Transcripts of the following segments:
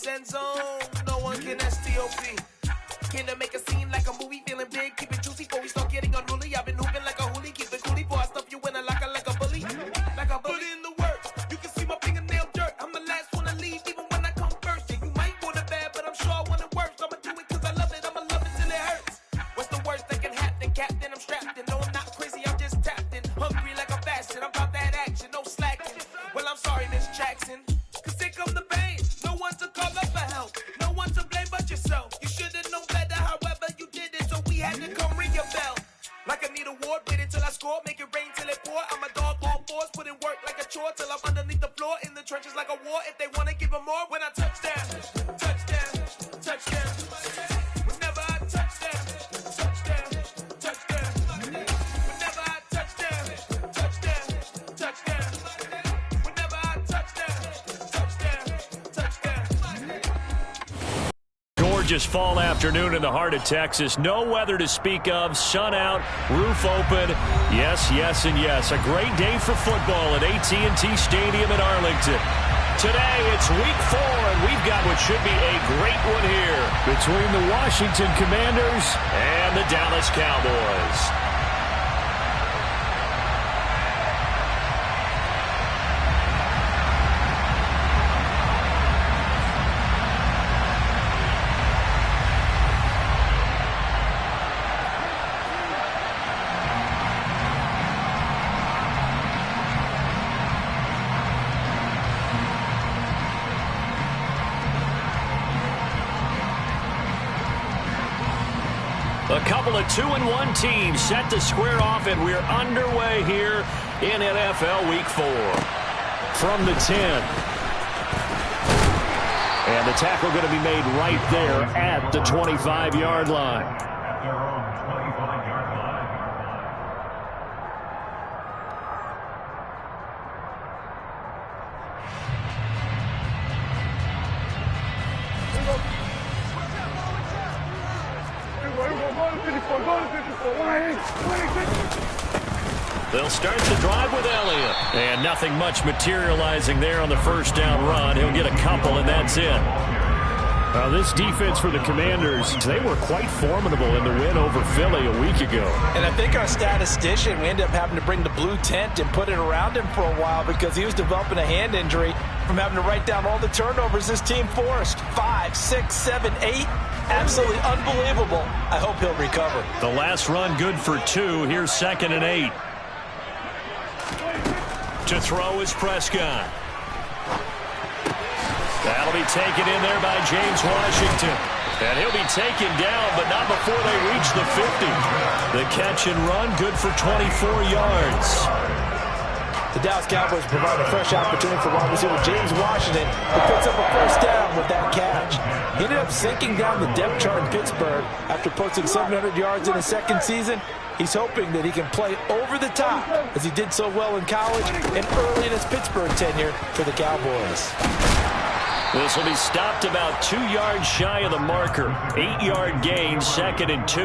this end zone. No one can STOP. Came to make a scene like a movie, feeling big, keep it juicy before we start getting unruly. I've been hooping like a hoolie, keep it coolie before I stuff you in a locker like a bully. Like a bully in the works. You can see my fingernail dirt. I'm the last one to leave, even when I come first. Yeah, you might want it bad, but I'm sure I want it worse. I'ma do it cause I love it, I'ma love it till it hurts. What's the worst that can happen, Captain? I'm strapped in. No, I'm not crazy, I'm just tapped in. Hungry like I'm fasting, I'm about that action, no slacking. Well, I'm sorry, Miss Jackson. Cause here come the pain. No one to call up for help. No one to blame but yourself. You should've known better, however you did it, so we had to come ring your bell. Like I need a award, wait until I score, make it rain till it pour. I'm a dog, all fours, put in work like a chore till I'm underneath the floor, in the trenches like a war. If they wanna give them more, when I touch down, touchdown, touchdown. Whenever I touch down, touchdown, touchdown. Whenever I touch down, touchdown, touchdown. Whenever I touch down, touchdown, touchdown. Gorgeous fall afternoon in the heart of Texas. No weather to speak of. Sun out, roof open. Yes, yes, and yes. A great day for football at AT&T Stadium in Arlington. Today, it's week 4, and we've got what should be a great one here between the Washington Commanders and the Dallas Cowboys. A couple of 2-1 teams set to square off, and we're underway here in NFL Week 4. From the 10. And the tackle going to be made right there at the 25-yard line. They'll start the drive with Elliott. And nothing much materializing there on the first down run. He'll get a couple, and that's it. This defense for the Commanders, they were quite formidable in the win over Philly a week ago. And I think our statistician, we ended up having to bring the blue tent and put it around him for a while because he was developing a hand injury from having to write down all the turnovers this team forced. 5, 6, 7, 8. Absolutely unbelievable. I hope he'll recover. The last run good for 2. Here's 2nd and 8. To throw is Prescott. That'll be taken in there by James Washington. And he'll be taken down, but not before they reach the 50. The catch and run good for 24 yards. The Dallas Cowboys provide a fresh opportunity for wide receiver James Washington, who picks up a first down with that catch. He ended up sinking down the depth chart in Pittsburgh after posting 700 yards in his second season. He's hoping that he can play over the top as he did so well in college and early in his Pittsburgh tenure for the Cowboys. This will be stopped about 2 yards shy of the marker. 8-yard gain, 2nd and 2.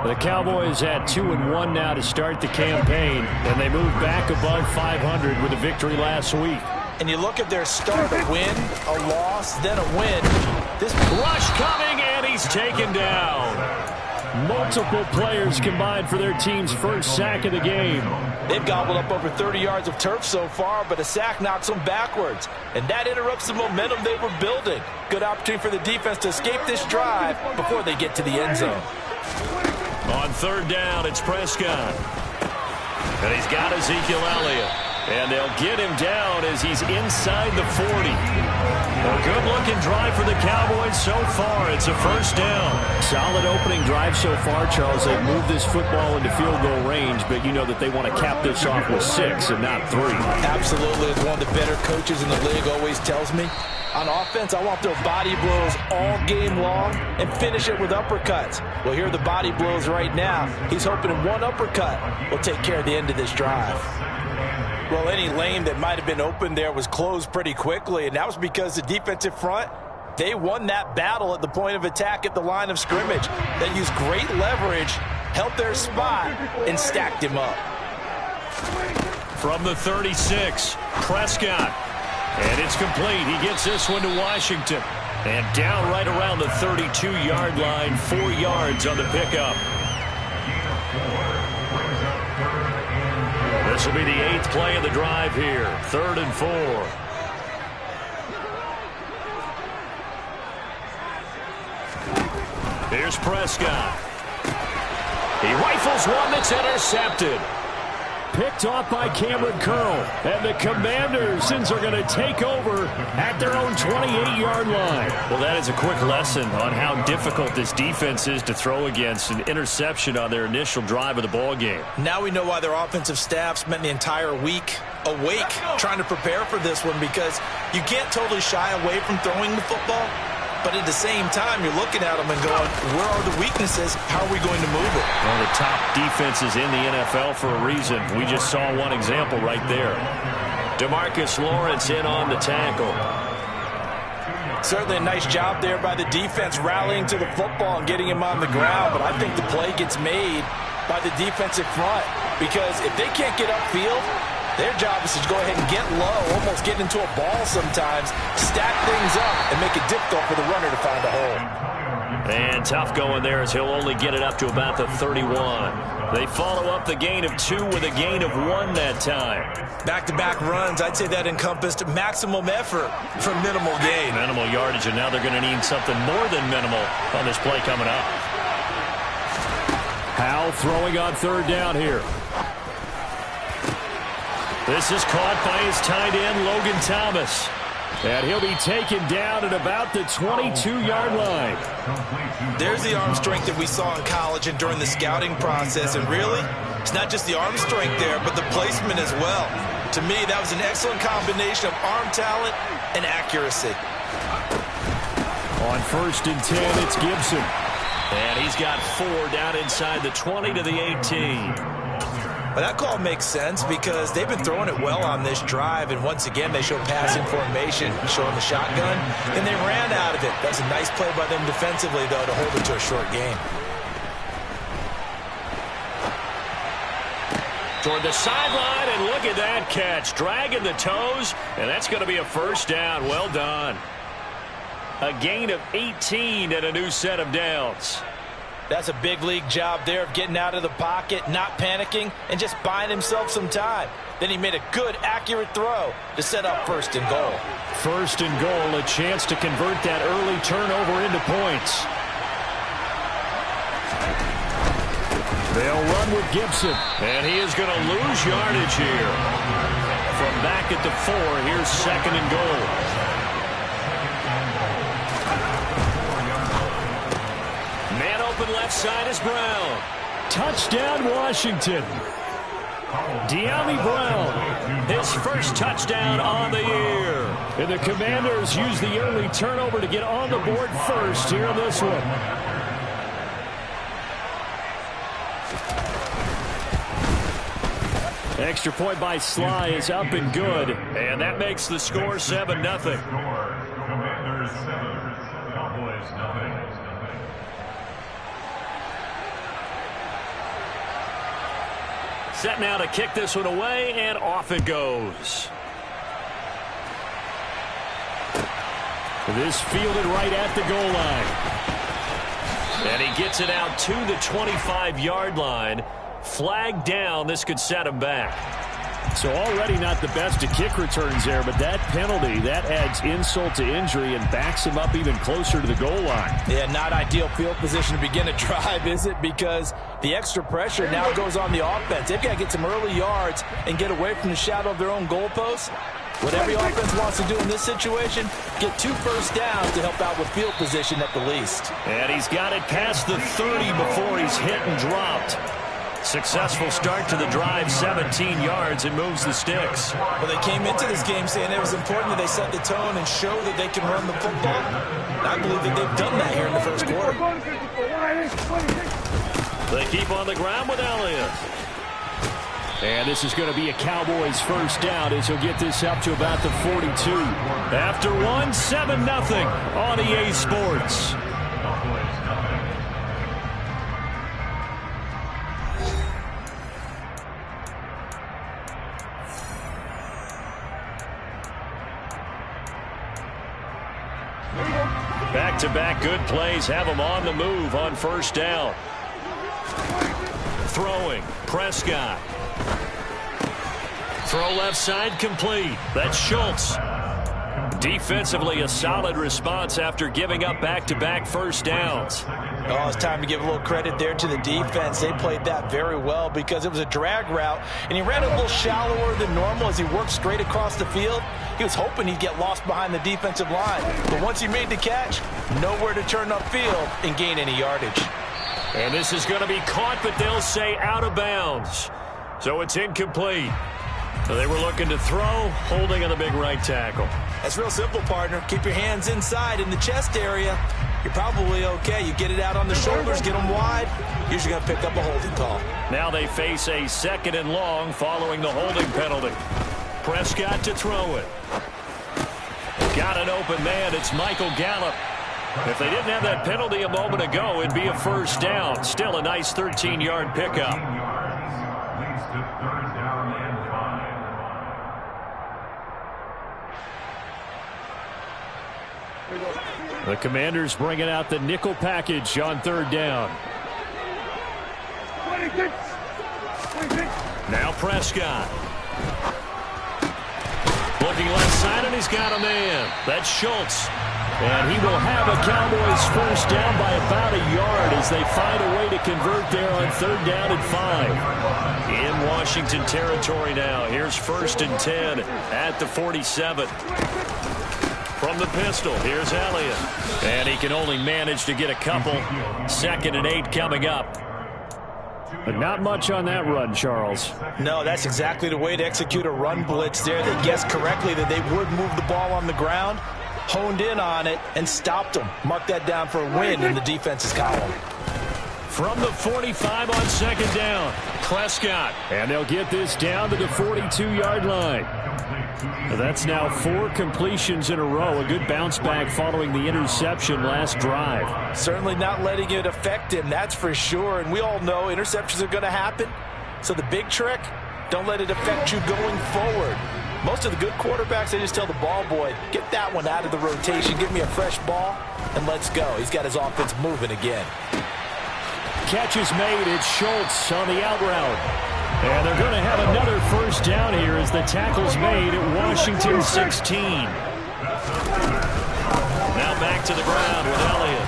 The Cowboys at 2-1 now to start the campaign, and they move back above 500 with a victory last week. And you look at their start, a win, a loss, then a win. This rush coming, and he's taken down. Multiple players combined for their team's first sack of the game. They've gobbled up over 30 yards of turf so far, but a sack knocks them backwards. And that interrupts the momentum they were building. Good opportunity for the defense to escape this drive before they get to the end zone. On 3rd down, it's Prescott. And he's got Ezekiel Elliott. And they'll get him down as he's inside the 40. A good-looking drive for the Cowboys so far. It's a first down. Solid opening drive so far, Charles. They've moved this football into field goal range, but you know that they want to cap this off with 6 and not 3. Absolutely. As one of the better coaches in the league always tells me, on offense, I want their body blows all game long and finish it with uppercuts. Well, here are the body blows right now. He's hoping in one uppercut will take care of the end of this drive. Well, any lane that might have been open there was closed pretty quickly, and that was because the defensive front, they won that battle at the point of attack at the line of scrimmage. They used great leverage, held their spot, and stacked him up. From the 36, Prescott. And it's complete. He gets this one to Washington. And down right around the 32-yard line, 4 yards on the pickup. This will be the 8th play of the drive here. 3rd and 4. Here's Prescott. He rifles one that's intercepted. Picked off by Cameron Curl. And the Commanders are going to take over at their own 28-yard line. Well, that is a quick lesson on how difficult this defense is to throw against. An interception on their initial drive of the ball game. Now we know why their offensive staff spent the entire week awake trying to prepare for this one, because you can't totally shy away from throwing the football. But at the same time, you're looking at them and going, where are the weaknesses? How are we going to move it? One of the top defenses in the NFL for a reason. We just saw one example right there. DeMarcus Lawrence in on the tackle. Certainly a nice job there by the defense rallying to the football and getting him on the ground. But I think the play gets made by the defensive front, because if they can't get upfield, their job is to go ahead and get low, almost get into a ball sometimes, stack things up, and make it difficult for the runner to find a hole. And tough going there, as he'll only get it up to about the 31. They follow up the gain of 2 with a gain of 1 that time. Back-to-back runs, I'd say that encompassed maximum effort for minimal gain. Minimal yardage, and now they're going to need something more than minimal on this play coming up. Howell throwing on 3rd down here. This is caught by his tight end, Logan Thomas. And he'll be taken down at about the 22-yard line. There's the arm strength that we saw in college and during the scouting process. And really, it's not just the arm strength there, but the placement as well. To me, that was an excellent combination of arm talent and accuracy. On 1st and 10, it's Gibson. And he's got 4 down inside the 20 to the 18. Well, that call makes sense because they've been throwing it well on this drive, and once again they show passing formation, showing the shotgun, and they ran out of it. That was a nice play by them defensively, though, to hold it to a short game. Toward the sideline, and look at that catch. Dragging the toes, and that's going to be a 1st down. Well done. A gain of 18 and a new set of downs. That's a big league job there of getting out of the pocket, not panicking, and just buying himself some time. Then he made a good, accurate throw to set up 1st and goal. 1st and goal, a chance to convert that early turnover into points. They'll run with Gibson, and he is going to lose yardage here. From back at the 4, here's 2nd and goal. Left side is Brown. Touchdown, Washington. De'Ami Brown, his 1st touchdown on the year. And the Commanders use the early turnover to get on the board first here in this one. Extra point by Sly is up and good. And that makes the score 7-0. Commanders 7, Cowboys 9. Set now to kick this one away, and off it goes. This fielded right at the goal line. And he gets it out to the 25-yard line. Flag down. This could set him back. So already not the best of kick returns there, but that penalty, that adds insult to injury and backs him up even closer to the goal line. Yeah, not ideal field position to begin a drive, is it? Because the extra pressure now goes on the offense. They've got to get some early yards and get away from the shadow of their own goalposts. What every offense wants to do in this situation, get 2 first downs to help out with field position at the least. And he's got it past the 30 before he's hit and dropped. Successful start to the drive, 17 yards, and moves the sticks. Well, they came into this game saying it was important that they set the tone and show that they can run the football. And I believe that they've done that here in the 1st quarter. They keep on the ground with Elliott. And this is going to be a Cowboys 1st down as he'll get this up to about the 42. After 1, 7-0 on EA Sports. Back-to-back good plays have him on the move on first down. Throwing, Prescott. Throw left side complete. That's Schultz. Defensively, a solid response after giving up back-to-back first downs. Oh, it's time to give a little credit there to the defense. They played that very well because it was a drag route, and he ran a little shallower than normal as he worked straight across the field. He was hoping he'd get lost behind the defensive line, but once he made the catch, nowhere to turn upfield and gain any yardage. And this is going to be caught, but they'll say out of bounds. So it's incomplete. So they were looking to throw, holding on the big right tackle. That's real simple, partner. Keep your hands inside in the chest area. You're probably okay. You get it out on the shoulders, get them wide. Usually going to pick up a holding call. Now they face a 2nd and long following the holding penalty. Prescott to throw it. Got an open man. It's Michael Gallup. If they didn't have that penalty a moment ago, it'd be a first down. Still a nice 13-yard pickup. Leads to 3rd down and 5. The Commanders bringing out the nickel package on 3rd down. Now Prescott. Looking left side, and he's got a man. That's Schultz. And he will have a Cowboys first down by about a yard as they find a way to convert there on 3rd down and 5. In Washington territory now. Here's 1st and 10 at the 47. From the pistol, here's Elliott. And he can only manage to get a couple. 2nd and 8 coming up. But not much on that run, Charles. No, that's exactly the way to execute a run blitz there. They guessed correctly that they would move the ball on the ground, honed in on it, and stopped them. Mark that down for a win in the defense's column. From the 45 on 2nd down, Prescott. And they'll get this down to the 42-yard line. That's now 4 completions in a row. A good bounce back following the interception last drive. Certainly not letting it affect him, that's for sure. And we all know interceptions are going to happen. So the big trick, don't let it affect you going forward. Most of the good quarterbacks, they just tell the ball boy, get that one out of the rotation, give me a fresh ball, and let's go. He's got his offense moving again. Catch is made. It's Schultz on the out route. And they're going to have another first down here as the tackle's made at Washington 16. Now back to the ground with Elliott.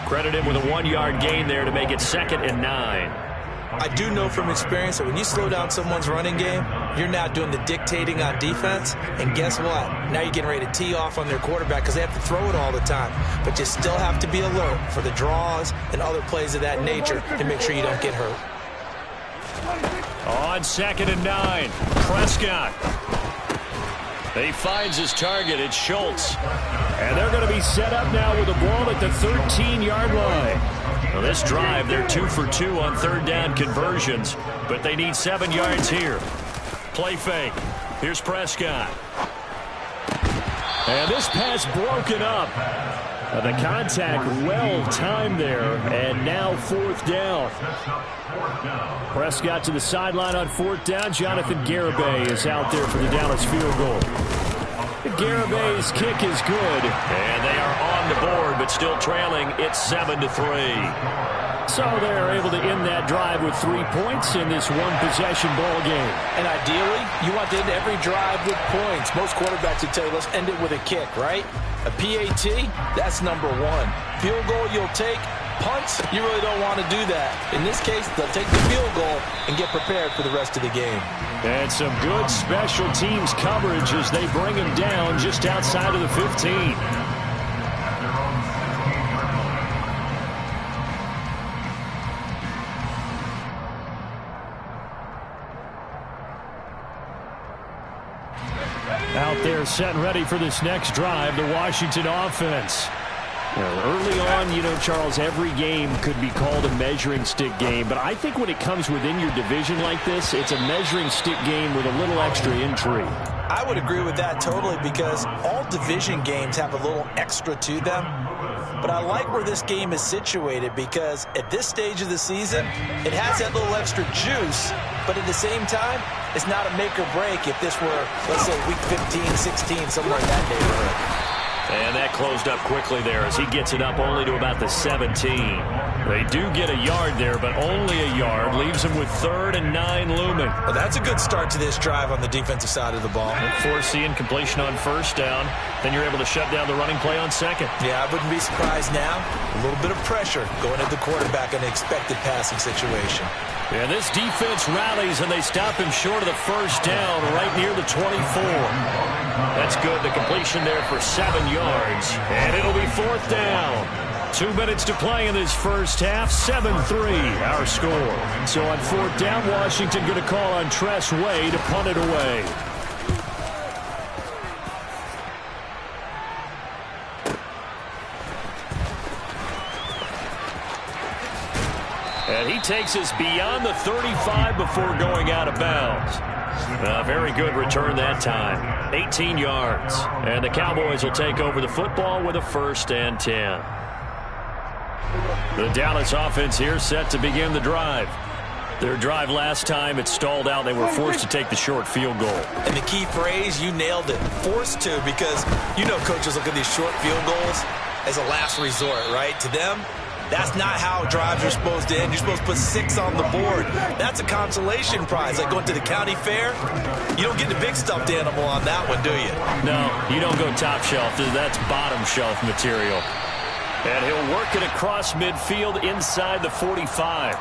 Credit him with a 1-yard gain there to make it 2nd and 9. I do know from experience that when you slow down someone's running game, you're now doing the dictating on defense. And guess what? Now you're getting ready to tee off on their quarterback because they have to throw it all the time. But you still have to be alert for the draws and other plays of that nature to make sure you don't get hurt. On 2nd and 9, Prescott. He finds his target. It's Schultz. And they're going to be set up now with the ball at the 13-yard line. Well, this drive, they're 2 for 2 on 3rd down conversions, but they need 7 yards here. Play fake. Here's Prescott. And this pass broken up. The contact well timed there, and now 4th down. Prescott to the sideline on 4th down. Jonathan Garibay is out there for the Dallas field goal. Garibay's kick is good, and they are on the board, but still trailing. It's 7-3. So they're able to end that drive with 3 points in this one-possession ball game. And ideally, you want to end every drive with points. Most quarterbacks would tell you, let's end it with a kick, right? A PAT, that's number 1. Field goal you'll take. Punts, you really don't want to do that. In this case, they'll take the field goal and get prepared for the rest of the game. And some good special teams coverage as they bring him down just outside of the 15. Out there set and ready for this next drive, the Washington offense. Early on, you know, Charles, every game could be called a measuring stick game, but I think when it comes within your division like this, it's a measuring stick game with a little extra intrigue. I would agree with that totally because all division games have a little extra to them. But I like where this game is situated because at this stage of the season, it has that little extra juice, but at the same time, it's not a make or break if this were, let's say, week 15, 16, somewhere in that neighborhood. And that closed up quickly there as he gets it up only to about the 17. They do get a yard there, but only a yard. Leaves them with 3rd and 9 looming. Well, that's a good start to this drive on the defensive side of the ball. Force the incompletion on 1st down. Then you're able to shut down the running play on 2nd. Yeah, I wouldn't be surprised now. A little bit of pressure going at the quarterback in an expected passing situation. And this defense rallies, and they stop him short of the 1st down right near the 24. That's good. The completion there for 7 yards. And it'll be 4th down. 2 minutes to play in this first half. 7-3 our score. So on 4th down, Washington going to call on Tress Way to punt it away. And he takes us beyond the 35 before going out of bounds. Very good return that time. 18 yards. And the Cowboys will take over the football with a 1st and 10. The Dallas offense here set to begin the drive. Their drive last time, it stalled out. They were forced to take the short field goal. And the key phrase, you nailed it. Forced to, because you know coaches look at these short field goals as a last resort, right? To them, that's not how drives are supposed to end. You're supposed to put 6 on the board. That's a consolation prize. Like going to the county fair, you don't get the big stuffed animal on that one, do you? No, you don't go top shelf. That's bottom shelf material. And he'll work it across midfield inside the 45.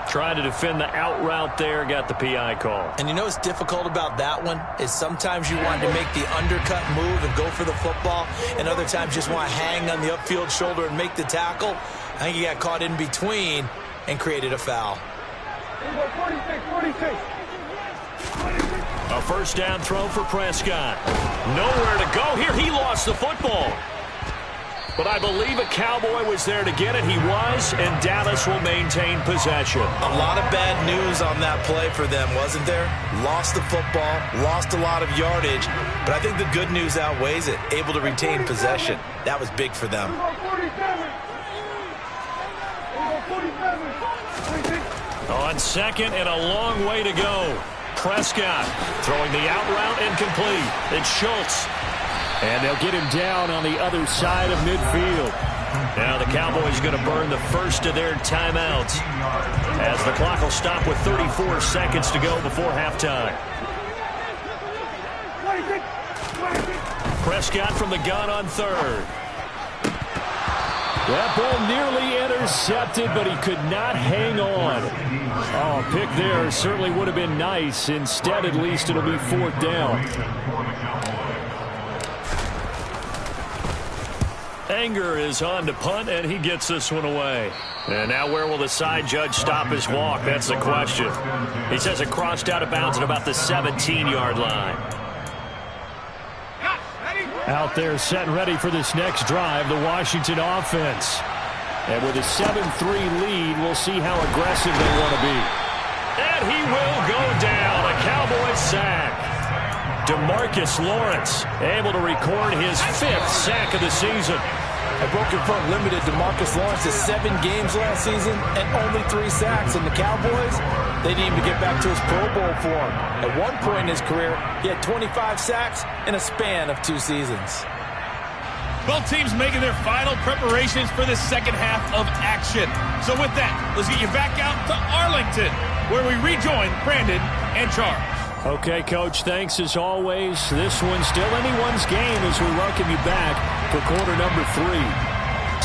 Trying to defend the out route there, got the PI call. And you know what's difficult about that one is sometimes you want to make the undercut move and go for the football, and other times you just want to hang on the upfield shoulder and make the tackle. I think he got caught in between and created a foul. 46. A 1st down throw for Prescott. Nowhere to go here. He lost the football. But I believe a Cowboy was there to get it. He was, and Dallas will maintain possession. A lot of bad news on that play for them, wasn't there? Lost the football, lost a lot of yardage, but I think the good news outweighs it. Able to retain possession. That was big for them. On 2nd and a long way to go. Prescott throwing the out route incomplete. It's Schultz. And they'll get him down on the other side of midfield. Now the Cowboys are going to burn the first of their timeouts as the clock will stop with 34 seconds to go before halftime. Prescott from the gun on 3rd. That ball nearly intercepted, but he could not hang on. Oh, pick there certainly would have been nice. Instead, at least it'll be 4th down. Anger is on to punt, and he gets this one away. And now where will the side judge stop his walk? That's the question. He says it crossed out of bounds at about the 17-yard line. Out there set and ready for this next drive, the Washington offense. And with a 7-3 lead, we'll see how aggressive they want to be. And he will go down. A Cowboy sack. DeMarcus Lawrence able to record his 5th sack of the season. A broken foot limited DeMarcus Lawrence to 7 games last season and only 3 sacks. And the Cowboys, they need him to get back to his Pro Bowl form. At one point in his career, he had 25 sacks in a span of 2 seasons. Both teams making their final preparations for the second half of action. So with that, let's get you back out to Arlington, where we rejoin Brandon and Charles. Okay, Coach, thanks as always. This one's still anyone's game as we welcome you back for quarter number 3.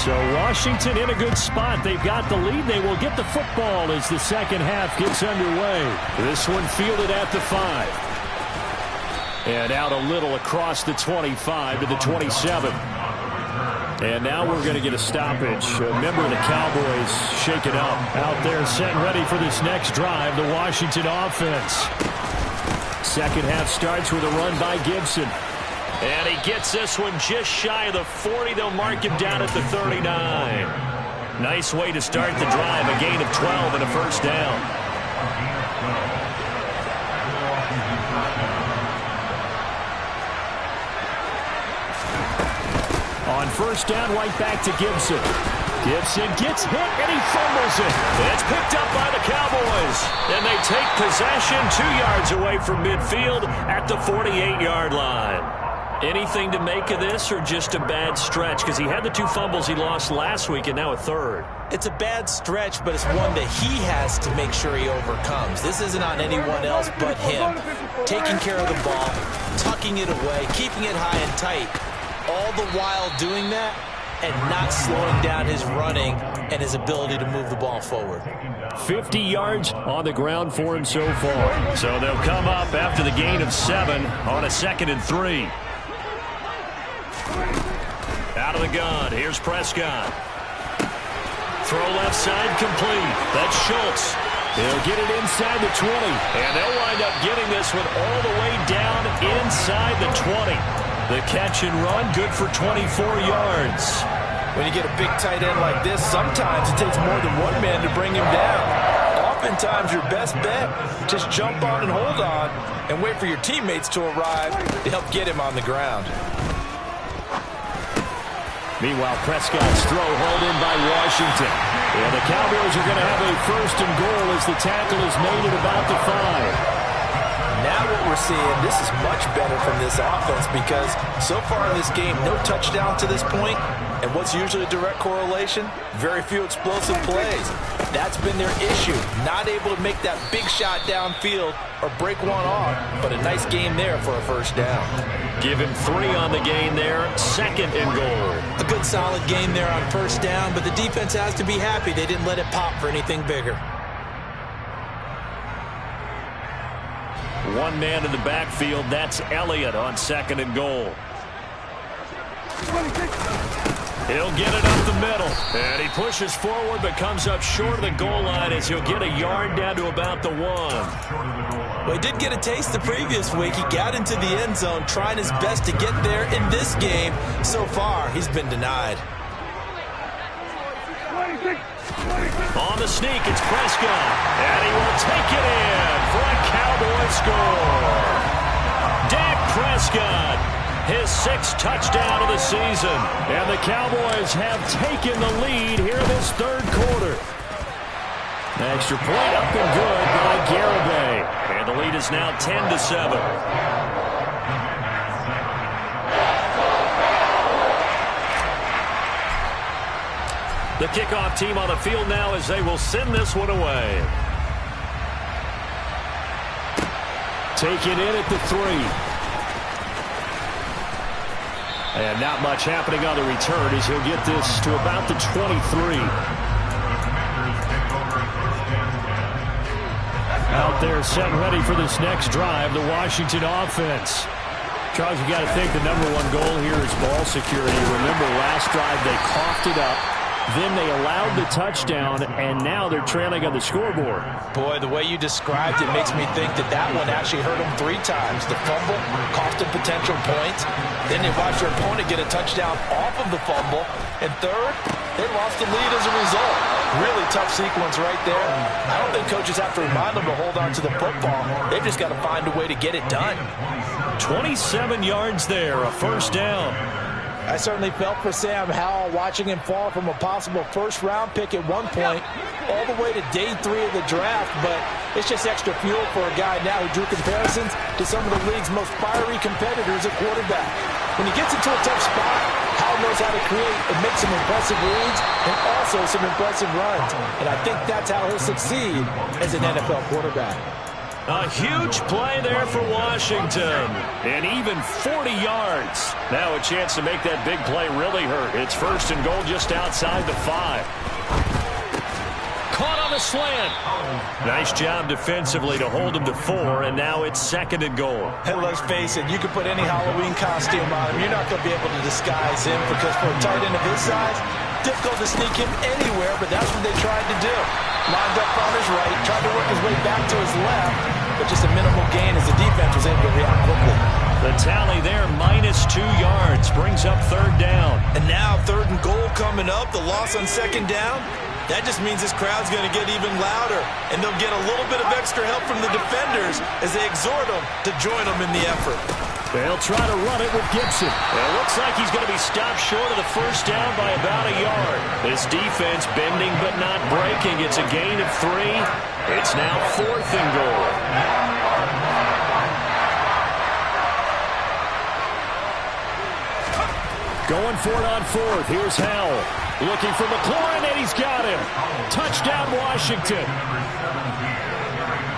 So Washington in a good spot. They've got the lead. They will get the football as the second half gets underway. This one fielded at the 5. And out a little across the 25 to the 27. And now we're going to get a stoppage. A member of the Cowboys shake it up. Out there set and ready for this next drive, the Washington offense. Second half starts with a run by Gibson. And he gets this one just shy of the 40. They'll mark him down at the 39. Nice way to start the drive. A gain of 12 and a 1st down. On 1st down, right back to Gibson. Gibson gets hit, and he fumbles it. It's picked up by the Cowboys. And they take possession 2 yards away from midfield at the 48-yard line. Anything to make of this, or just a bad stretch? Because he had the 2 fumbles he lost last week and now a third. It's a bad stretch, but it's one that he has to make sure he overcomes. This isn't on anyone else but him. Taking care of the ball, tucking it away, keeping it high and tight, all the while doing that and not slowing down his running and his ability to move the ball forward. 50 yards on the ground for him so far. So they'll come up after the gain of 7 on a 2nd and 3. Out of the gun, here's Prescott. Throw left side complete. That's Schultz. He'll get it inside the 20. And they'll wind up getting this one all the way down inside the 20. The catch and run, good for 24 yards. When you get a big tight end like this, sometimes it takes more than one man to bring him down. Oftentimes, your best bet, just jump on and hold on and wait for your teammates to arrive to help get him on the ground. Meanwhile, Prescott's throw hauled in by Washington. And the Cowboys are going to have a 1st and goal as the tackle is made at about the 5. Now what we're seeing, this is much better from this offense because so far in this game, no touchdown to this point. And what's usually a direct correlation? Very few explosive plays. That's been their issue. Not able to make that big shot downfield or break one off, but a nice game there for a 1st down. Give him 3 on the gain there, 2nd and goal. A good solid game there on 1st down, but the defense has to be happy they didn't let it pop for anything bigger. One man in the backfield, that's Elliott on 2nd and goal. He'll get it up the middle. And he pushes forward but comes up short of the goal line as he'll get a yard down to about the 1. Well, he did get a taste the previous week. He got into the end zone trying his best to get there in this game. So far, he's been denied. On the sneak, it's Prescott. And he will take it in for a Cowboy score. Dak Prescott, his 6th touchdown of the season. And the Cowboys have taken the lead here in this 3rd quarter. Extra point up and good by Garibay. And the lead is now 10-7. The kickoff team on the field now as they will send this one away. Taken in at the 3. And not much happening on the return as he'll get this to about the 23. Out there set ready for this next drive, the Washington offense. Charles, you got to think the number 1 goal here is ball security. Remember last drive they coughed it up. Then they allowed the touchdown, and now they're trailing on the scoreboard. Boy, the way you described it makes me think that that one actually hurt them 3 times. The fumble cost them potential points. Then they watched their opponent get a touchdown off of the fumble. And third, they lost the lead as a result. Really tough sequence right there. I don't think coaches have to remind them to hold on to the football. They've just got to find a way to get it done. 27 yards there, a 1st down. I certainly felt for Sam Howell watching him fall from a possible 1st-round pick at one point all the way to day 3 of the draft, but it's just extra fuel for a guy now who drew comparisons to some of the league's most fiery competitors at quarterback. When he gets into a tough spot, Howell knows how to create and make some impressive reads and also some impressive runs, and I think that's how he'll succeed as an NFL quarterback. A huge play there for Washington. And even 40 yards. Now a chance to make that big play really hurt. It's 1st and goal just outside the 5. Caught on the slant. Nice job defensively to hold him to 4, and now it's 2nd and goal. And let's face it, you can put any Halloween costume on him. You're not going to be able to disguise him because for a tight end of his size, difficult to sneak him anywhere, but that's what they tried to do. Lined up on his right, tried to work his way back to his left, but just a minimal gain as the defense was able to react quickly. The tally there, -2 yards, brings up 3rd down. And now 3rd and goal coming up, the loss on 2nd down. That just means this crowd's going to get even louder, and they'll get a little bit of extra help from the defenders as they exhort them to join them in the effort. They'll try to run it with Gibson. It looks like he's going to be stopped short of the 1st down by about a yard. This defense bending but not breaking. It's a gain of 3. It's now 4th and goal. Going for it on fourth. Here's Howell. Looking for McLaurin, and he's got him. Touchdown, Washington.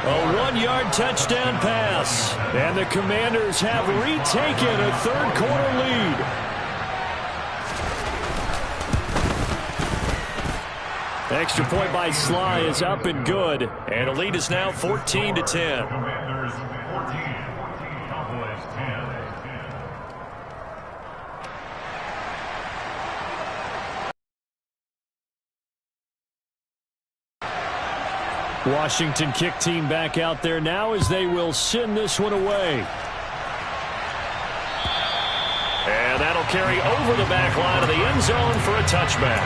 A 1-yard touchdown pass. And the Commanders have retaken a third-quarter lead. Extra point by Sly is up and good. And the lead is now 14-10. Commanders 14, Cowboys 10. Washington kick team back out there now as they will send this one away. And that'll carry over the back line of the end zone for a touchback.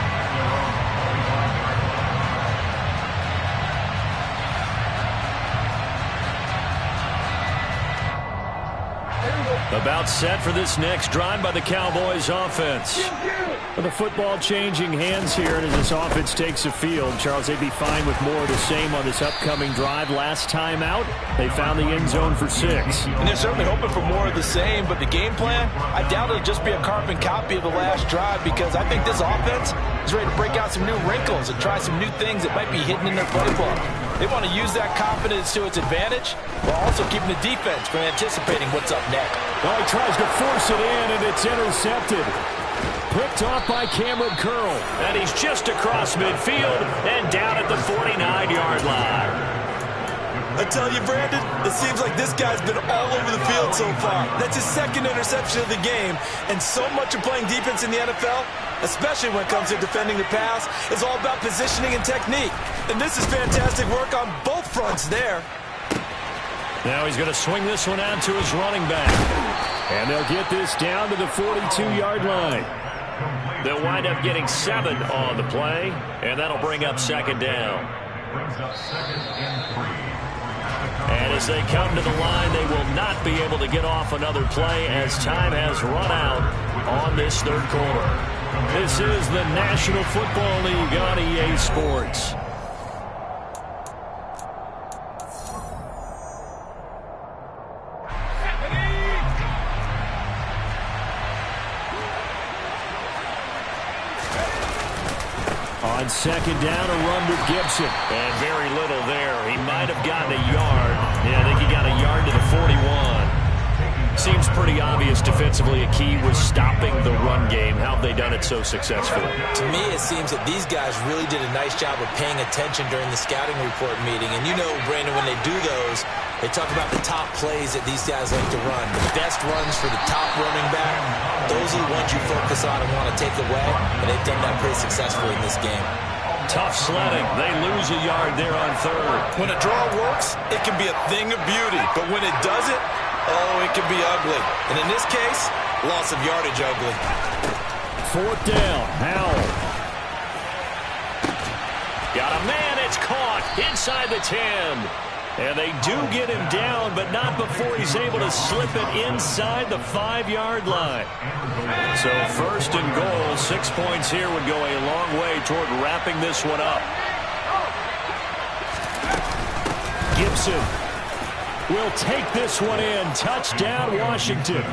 About set for this next drive by the Cowboys offense. With the football changing hands here, and as this offense takes the field, Charles, they'd be fine with more of the same on this upcoming drive. Last time out, they found the end zone for 6. And they're certainly hoping for more of the same, but the game plan, I doubt it'll just be a carbon copy of the last drive, because I think this offense is ready to break out some new wrinkles and try some new things that might be hidden in their playbook. They want to use that confidence to its advantage while also keeping the defense from anticipating what's up next. Oh, he tries to force it in, and it's intercepted. Picked off by Cameron Curl. And he's just across midfield and down at the 49-yard line. I tell you, Brandon, it seems like this guy's been all over the field so far. That's his second interception of the game, and so much of playing defense in the NFL, especially when it comes to defending the pass, is all about positioning and technique. And this is fantastic work on both fronts there. Now he's going to swing this one out to his running back. And they'll get this down to the 42-yard line. They'll wind up getting 7 on the play, and that'll bring up second down. Brings up second and 3. And as they come to the line, they will not be able to get off another play as time has run out on this third quarter. This is the National Football League on EA Sports. On second down, a run with Gibson. And very little there. He might have gotten a yard. Yeah, I think he got a yard to the 41. Seems pretty obvious defensively a key was stopping the run game. How have they done it so successfully? To me, it seems that these guys really did a nice job of paying attention during the scouting report meeting. And you know, Brandon, when they do those, they talk about the top plays that these guys like to run. The best runs for the top running back, those are the ones you focus on and want to take away. And they've done that pretty successfully in this game. Tough sledding. They lose a yard there on third. When a draw works, it can be a thing of beauty. But when it doesn't, oh, it can be ugly. And in this case, loss of yardage ugly. Fourth down, Howell. Got a man, it's caught inside the 10. And they do get him down, but not before he's able to slip it inside the 5-yard line. So first and goal, 6 points here would go a long way toward wrapping this one up. Gibson will take this one in. Touchdown, Washington.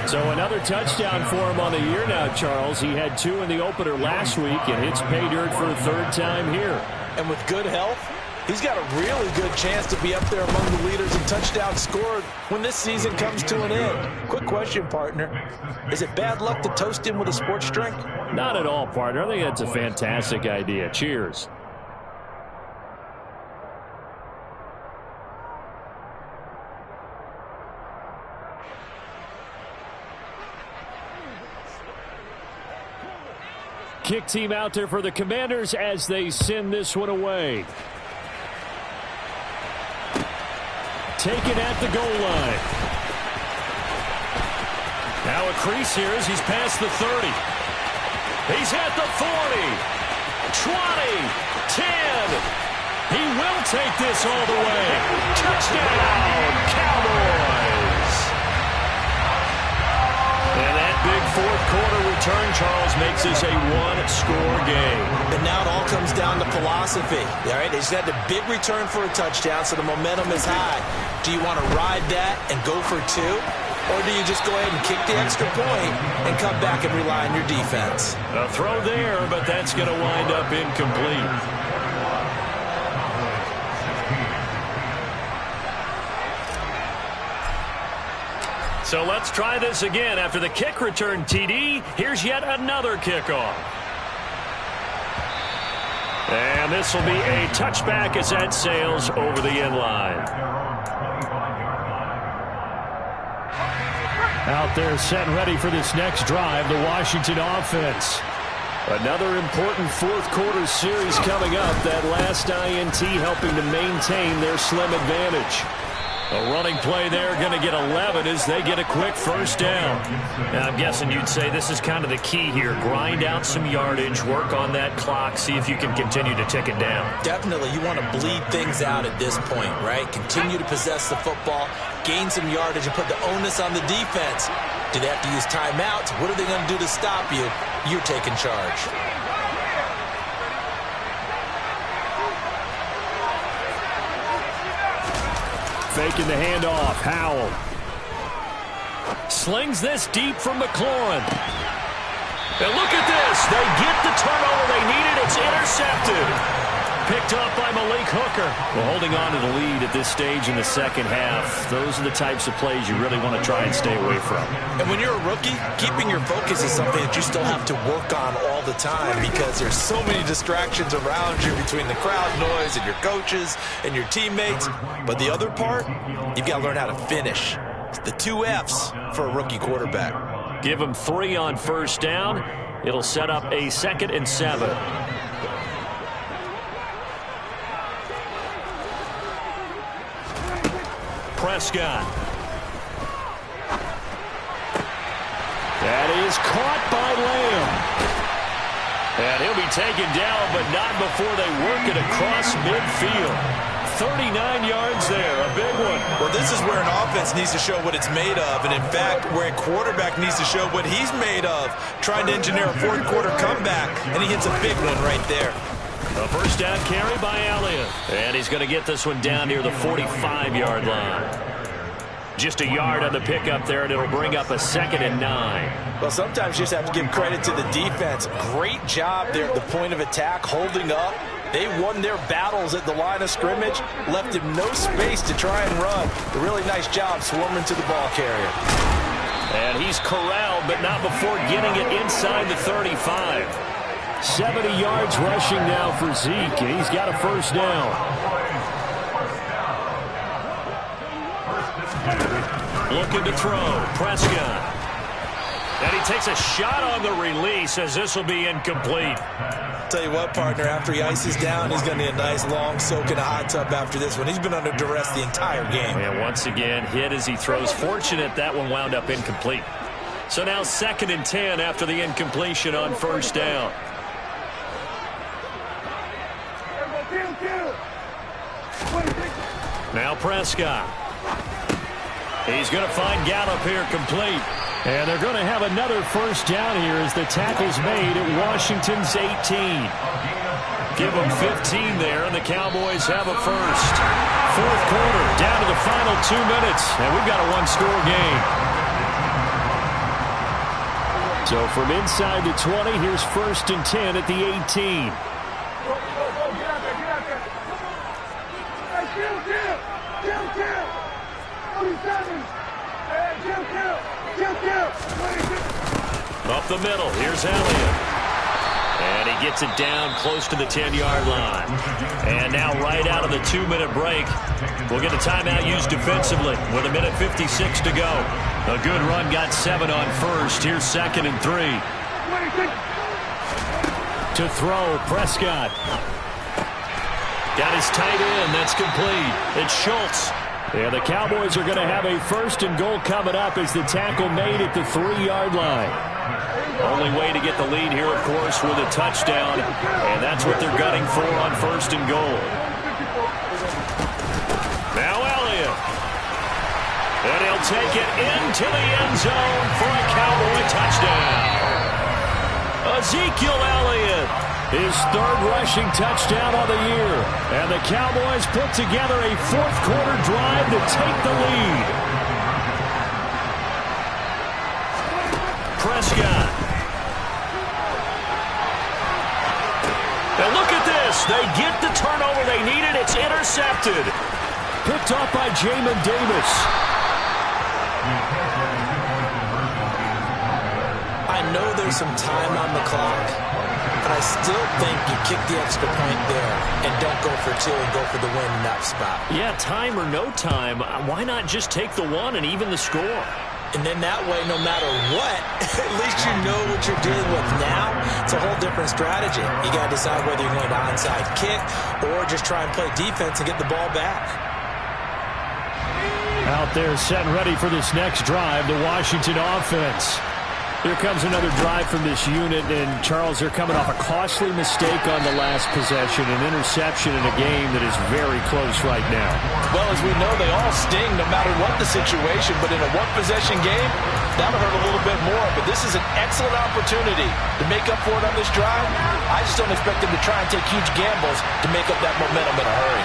So another touchdown for him on the year now, Charles. He had 2 in the opener last week, and hits pay dirt for a third time here. And with good health, he's got a really good chance to be up there among the leaders in touchdowns scored when this season comes to an end. Quick question, partner. Is it bad luck to toast him with a sports drink? Not at all, partner. I think that's a fantastic idea. Cheers. Kick team out there for the Commanders as they send this one away. Taken at the goal line. Now a crease here as he's past the 30. He's at the 40. 20. 10. He will take this all the way. Touchdown, Cowboys. And that big fourth quarter return, Charles, makes this a one-score game. And now it all comes down to philosophy. All right, they just had a big return for a touchdown, so the momentum is high. Do you want to ride that and go for 2? Or do you just go ahead and kick the extra point and come back and rely on your defense? A throw there, but that's going to wind up incomplete. So let's try this again. After the kick return TD, here's yet another kickoff. And this will be a touchback as that sails over the end line. Out there set and ready for this next drive, the Washington offense. Another important fourth quarter series coming up. That last INT helping to maintain their slim advantage. A running play there, going to get 11 as they get a quick first down. Now, I'm guessing you'd say this is kind of the key here. Grind out some yardage, work on that clock, see if you can continue to tick it down. Definitely, you want to bleed things out at this point, right? Continue to possess the football, gain some yardage, and put the onus on the defense. Do they have to use timeouts? What are they going to do to stop you? You're taking charge. Faking the handoff. Howell. Slings this deep from McLaurin. And look at this. They get the turnover they needed. It's intercepted. Picked up by Malik Hooker. Well, holding on to the lead at this stage in the second half, those are the types of plays you really want to try and stay away from. And when you're a rookie, keeping your focus is something that you still have to work on all the time because there's so many distractions around you between the crowd noise and your coaches and your teammates. But the other part, you've got to learn how to finish. It's the 2 F's for a rookie quarterback. Give him 3 on first down. It'll set up a 2nd and 7. Prescott. That is caught by Lamb. And he'll be taken down, but not before they work it across midfield. 39 yards there, a big one. Well, this is where an offense needs to show what it's made of, and in fact, where a quarterback needs to show what he's made of, trying to engineer a fourth quarter comeback, and he hits a big one right there. A first down carry by Elliott. And he's going to get this one down near the 45-yard line. Just a yard on the pickup there, and it'll bring up a 2nd and 9. Well, sometimes you just have to give credit to the defense. Great job there at the point of attack, holding up. They won their battles at the line of scrimmage, left him no space to try and run. A really nice job swarming to the ball carrier. And he's corralled, but not before getting it inside the 35. 70 yards rushing now for Zeke, and he's got a first down. Looking to throw, Prescott. And he takes a shot on the release as this will be incomplete. Tell you what, partner, after he ices down, he's going to need a nice long soak in a hot tub after this one. He's been under duress the entire game. And once again, hit as he throws. Fortunate that one wound up incomplete. So now 2nd and 10 after the incompletion on first down. Now Prescott. He's going to find Gallup here complete. And they're going to have another first down here as the tackle's made at Washington's 18. Give them 15 there, and the Cowboys have a first. Fourth quarter, down to the final 2 minutes, and we've got a one-score game. So from inside the 20, here's 1st and 10 at the 18. Up the middle, here's Elliott. And he gets it down close to the 10-yard line. And now right out of the 2-minute break, we'll get a timeout used defensively with 1:56 to go. A good run, got 7 on first. Here's 2nd and 3. To throw, Prescott. Got his tight end, that's complete. It's Schultz. Yeah, the Cowboys are going to have a 1st and goal coming up as the tackle made at the 3-yard line. Only way to get the lead here, of course, with a touchdown, and that's what they're gunning for on 1st and goal. Now Elliott. And he'll take it into the end zone for a Cowboy touchdown. Ezekiel Elliott. His 3rd rushing touchdown of the year. And the Cowboys put together a fourth quarter drive to take the lead. Prescott. And look at this. They get the turnover they needed. It's intercepted. Picked off by Jamin Davis. I know there's some time on the clock, but I still think you kick the extra point there and don't go for two and go for the win in that spot. Yeah, time or no time, why not just take the one and even the score? And then that way, no matter what, at least you know what you're dealing with now. It's a whole different strategy. You got to decide whether you're going to onside kick or just try and play defense and get the ball back. Out there set and ready for this next drive, the Washington offense. Here comes another drive from this unit, and Charles, they're coming off a costly mistake on the last possession, an interception in a game that is very close right now. Well, as we know, they all sting no matter what the situation, but in a one-possession game, that'll hurt a little bit more. But this is an excellent opportunity to make up for it on this drive. I just don't expect them to try and take huge gambles to make up that momentum in a hurry.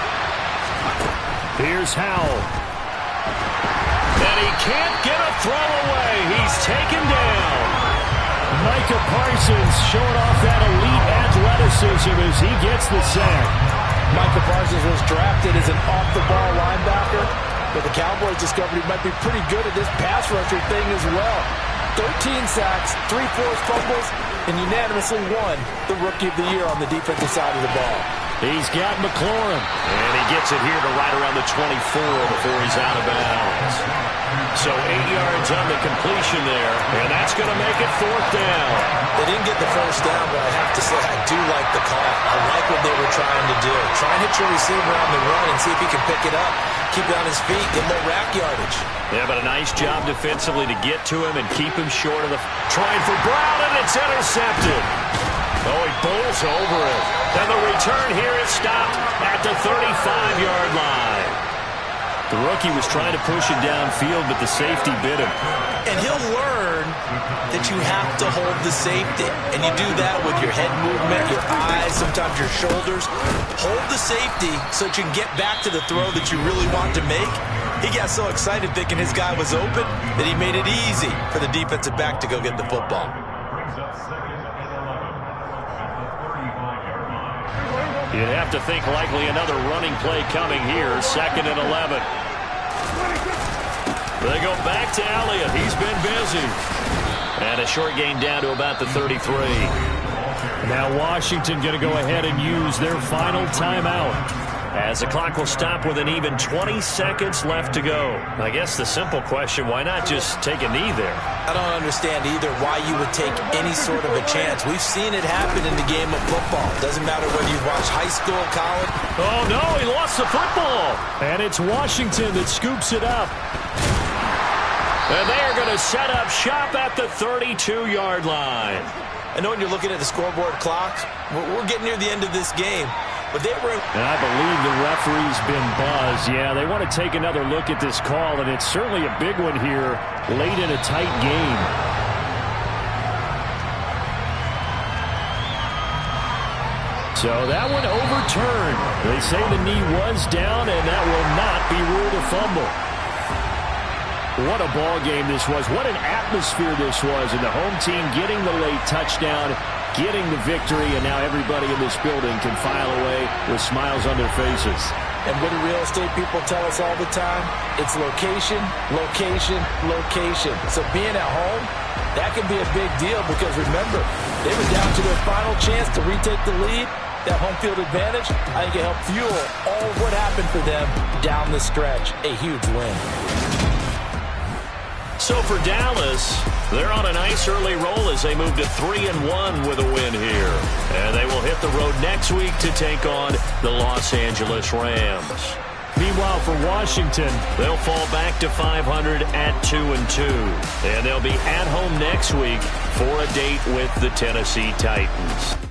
Here's Howell. And he can't get a throw away. He's taken down. Micah Parsons showing off that elite athleticism as he gets the sack. Micah Parsons was drafted as an off-the-ball linebacker, but the Cowboys discovered he might be pretty good at this pass rusher thing as well. 13 sacks, 3 forced fumbles, and unanimously won the Rookie of the Year on the defensive side of the ball. He's got McLaurin. And he gets it here to right around the 24 before he's out of bounds. So 8 yards on the completion there, and that's going to make it 4th down. They didn't get the first down, but I have to say I do like the call. I like what they were trying to do. Try and hit your receiver on the run and see if he can pick it up. Keep it on his feet, get more rack yardage. Yeah, but a nice job defensively to get to him and keep him short of the... Trying for Brown, and it's intercepted. Oh, he bowls over it. And the return here is stopped at the 35-yard line. The rookie was trying to push it downfield, but the safety bit him. And he'll learn that you have to hold the safety. And you do that with your head movement, your eyes, sometimes your shoulders. Hold the safety so that you can get back to the throw that you really want to make. He got so excited thinking his guy was open that he made it easy for the defensive back to go get the football. You'd have to think likely another running play coming here. 2nd and 11. They go back to Elliott. He's been busy. And a short gain down to about the 33. Now Washington going to go ahead and use their final timeout, as the clock will stop with an even 20 seconds left to go. I guess the simple question, why not just take a knee there? I don't understand either why you would take any sort of a chance. We've seen it happen in the game of football. Doesn't matter whether you watch high school, college. Oh, no, he lost the football. And it's Washington that scoops it up. And they are going to set up shop at the 32-yard line. I know when you're looking at the scoreboard clock, we're getting near the end of this game. But they were... And I believe the referee's been buzzed. Yeah, they want to take another look at this call, and it's certainly a big one here late in a tight game. So that one overturned. They say the knee was down, and that will not be ruled a fumble. What a ball game this was. What an atmosphere this was. And the home team getting the late touchdown, getting the victory, and now everybody in this building can file away with smiles on their faces. And what do real estate people tell us all the time? It's location, location, location. So being at home, that can be a big deal because remember, they were down to their final chance to retake the lead. That home field advantage, I think it helped fuel all of what happened for them down the stretch. A huge win. So for Dallas, they're on a nice early roll as they move to 3-1 with a win here. And they will hit the road next week to take on the Los Angeles Rams. Meanwhile, for Washington, they'll fall back to 500 at 2-2. And they'll be at home next week for a date with the Tennessee Titans.